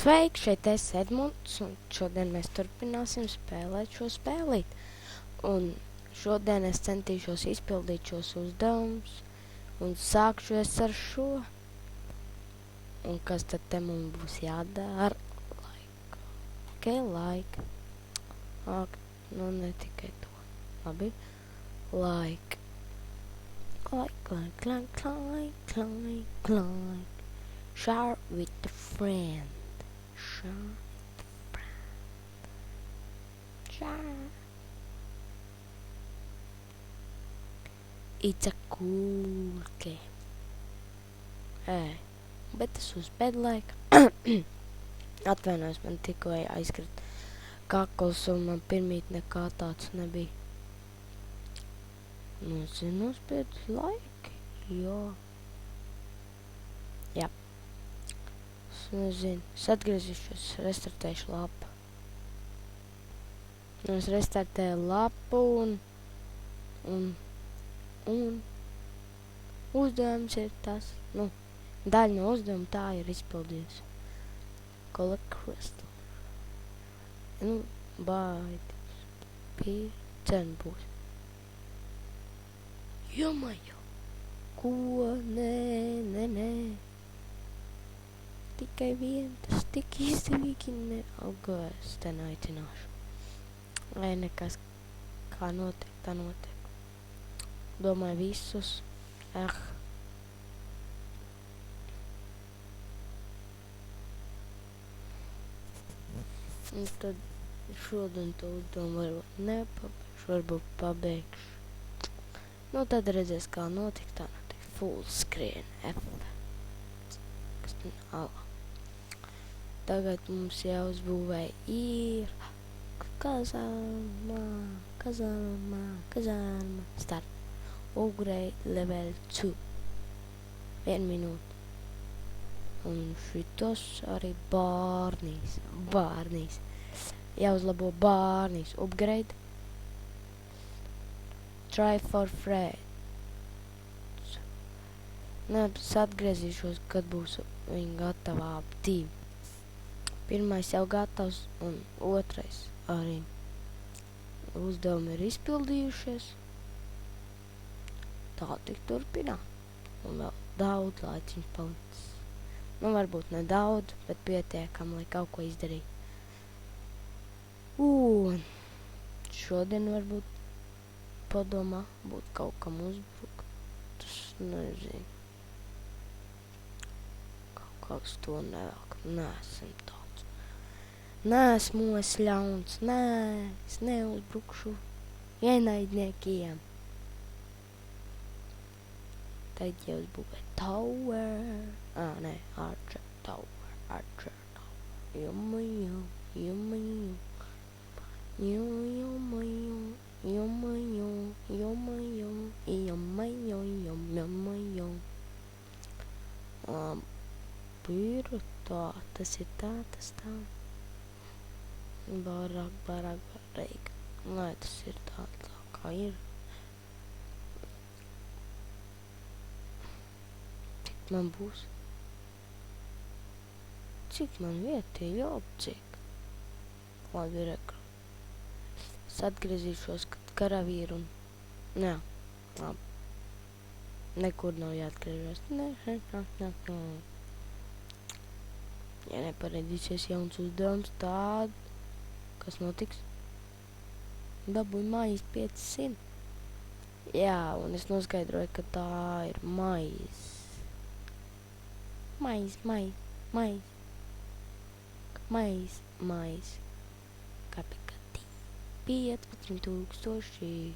Sveiki, šeit es Edmunds, un šodien mēs turpināsim spēlēt šo spēlīt. Un šodien es centīšos izpildīt šos uzdevumus, un sākšu es ar šo. Un kas tad te mums būs jādara? Laika. Nu ne tikai to. Labi. Like. Share with a friend. It's a cool game. Bet tas uz bedlaika. Atvainojos, man tikko aizkrita kakls un man pirmīt nekā tāds nebija. Nu, zinu, pēc laika, jā. Jā. Es nezinu, es atgriezīšos, restartēšu lapu. Nu, es restartēju lapu un uzdevums ir tas, nu, daļa no uzdevuma tā ir izpildījusi. Collect crystal. Nu, baidīs. Cena būs. Jomajo. Ko? Nē. Tikai vien, tas tik izdevīgi ne. Auga, es te neaicināšu. Lai nekas, kā notiek, tā notiek. Domāju visus. Un tad šodien to uzdevumu varbūt nepabeigšu, varbūt pabeigšu. Nu, tad redzēs, kā notiek, tā notiek full screen effect. Kas alā. Tagad mums jāuzbūvē ir kazarma. Start. Upgrade level 2. 1 minūte. Un šitos arī bārnīs. Jāuzlabo bārnīs. Upgrade. Try for friends. Es atgriezīšos, kad būs viņa gatavā abi. Pirmais jau gatavs un otrais arī. Uzdevumi ir izpildījušies. Tā tik turpināt. Un vēl daudz laiciņu palicis. Nu, varbūt nedaudz, bet pietiekam, lai kaut ko izdarītu. Un šodien varbūt padomā būt kaut kam uzbrukt. Tas nezinu. Kaut kāds to nevelk. Neesam tāds. Neesmu es ļauns. Nē, es neuzbrukšu ienaidniekiem. Tad jau uzbūvē tower. Nē, archer tower. Jomajo. Tā, tas ir tā, tas tā. Barāk. Lai tas ir tā kā ir. Cik man būs? Cik man vieta ir cik? Labi, rekru. Es atgriezīšos, kad karavīru un... Jā, labi. Nekur nav jāatgriežos. Ja neparedīsies jauns uzdevums tādu, kas notiks? Dabūju maizi 500. Jā, un es noskaidroju, ka tā ir maizi. Maizi. Kapikati. 15,000.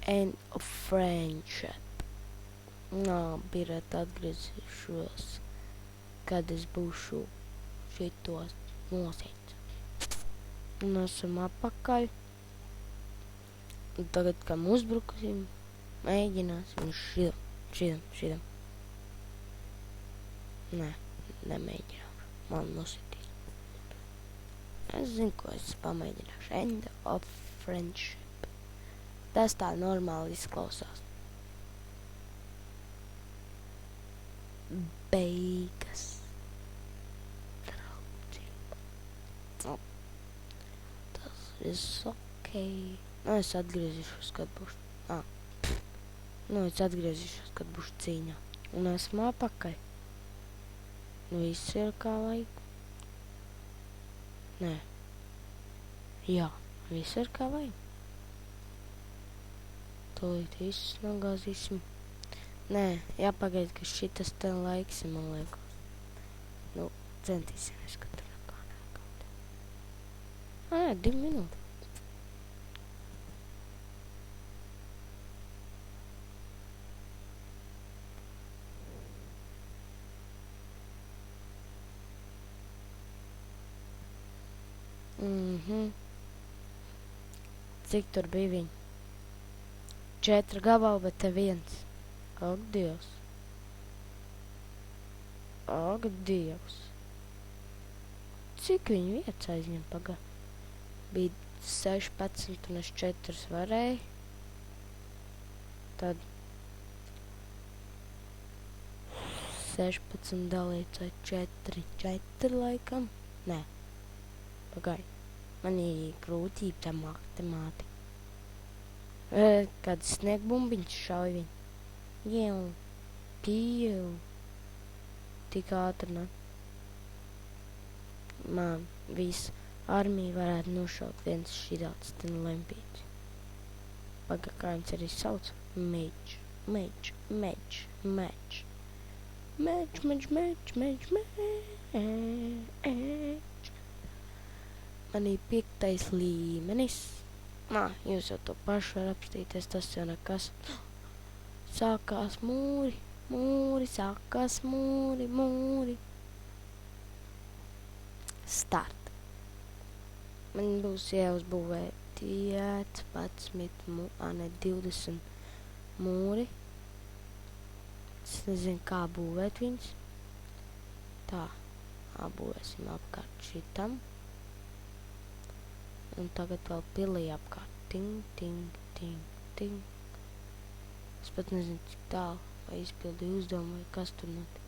End of friendship. Biret atgriezīšos, kad es būšu šitos nosīt. Un esam apakaļ. Un tagad, kam uzbrukusim, mēģināsim šidam. Nē, nemēģināšu. Man nositīs. Es zinu, ko es pamēģināšu. End of friendship. Tas tā normāli izklausās. Beigas. is okay. Nu, es atgriezīšos, kad būšu... Nu, es atgriezīšos, kad būšu cīņā. Un esmu apakaļ. Nu, viss ir kā vajag. Nē. Jā, viss ir kā vajag. Tūlīt visus nogāzīsim. Nē, jāpagaid, ka šitas te laiks, man liekas. Nu, centīsimies, ka tur nekā nākot. Nē, 2 minūtes. Cik tur bija viņi? 4 gabali, bet te 1. Ak, Dievs. Ak, Dievs. Cik viņi vietas aizņem pagā? Bija 16 un es 4 varēju. Tad 16 dalīts ar 4. 4 laikam? Nē. Pagaid. Man ir grūtība tā matemātika. Kāds sniegbumbiņš šauj viņu. Jau. Piev. Tik ātri, ne? Man visa armija varētu nošaut viens šidāts ten lempīts. Pagā, kā viņas arī sauc? Meģ. Man ir 5. līmenis. Nā, jūs jau to pašu var apstīties, tas jau nekas. Sākās mūri, sākās mūri. Start. Man būs jāuzbūvē 20 mūri. Es nezinu, kā būvēt viņus. Tā, būvēsim apkārt šitam. Un tagad vēl pilī apkārt. Ting. Es pat nezinu, cik tālu, vai izpildīju uzdevumu, vai kas tur notiek.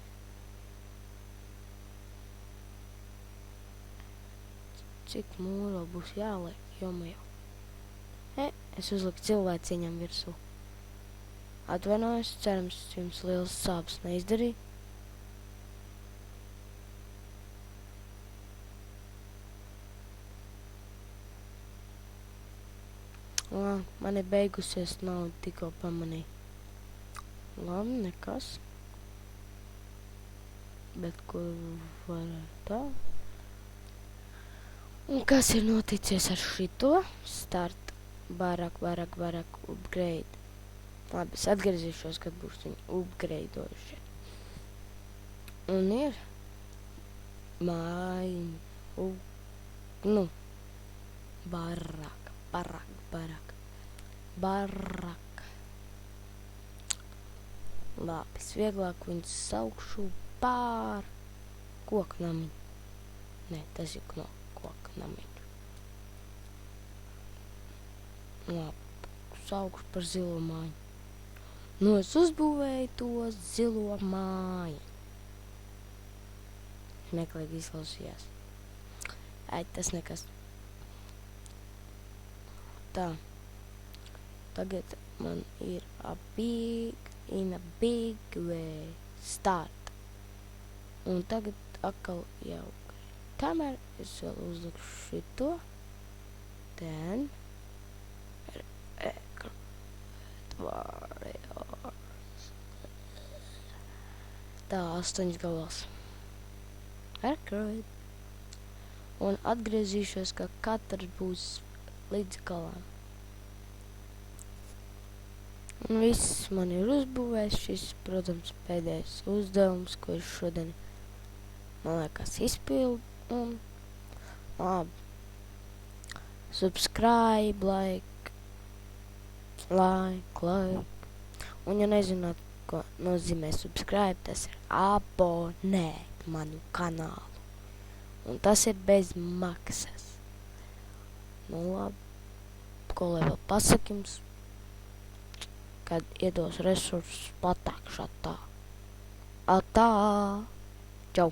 Cik mūri vēl būs jāliek, jomajau. Es uzliku cilvēciņam virsū. Atvainojos, cerams, jums liels sāpes neizdarīja. Man ir beigusies nauda, tikko pamanīju. Labi, nekas. Bet kur varētu tā? Un kas ir noticies ar šito? Start. Vairāk, upgrade. Labi, es atgriezīšos, kad būs viņi upgradeojuši. Un ir mājiņa. Baraka. Labi, es vieglāk viņus saukšu pār koknamiņu. Nē, tas ir koknamiņu. Labi, saukšu par zilo māju. Nu, es uzbūvēju to zilo māju. Meklīgi izklausījās. Tas nekas. Tā. Tagad man ir in a big way. Start. Un tagad atkal jau. Kamēr es vēl uzlikšu šito. Then. Tā, 8 gabals. Record. Un atgriezīšos, ka katrs būs līdz galam. Un viss man ir uzbūvējis. Šis, protams, pēdējais uzdevums, ko es šodien, man liekas, izpildu. Un labi. Subscribe, like. Un ja nezināt, ko nozīmē subscribe, tas ir abonēt manu kanālu. Un tas ir bez maksas. Nu labi, ko lai vēl pasaka jums, kad iedos resursus patākšu atā. Čau!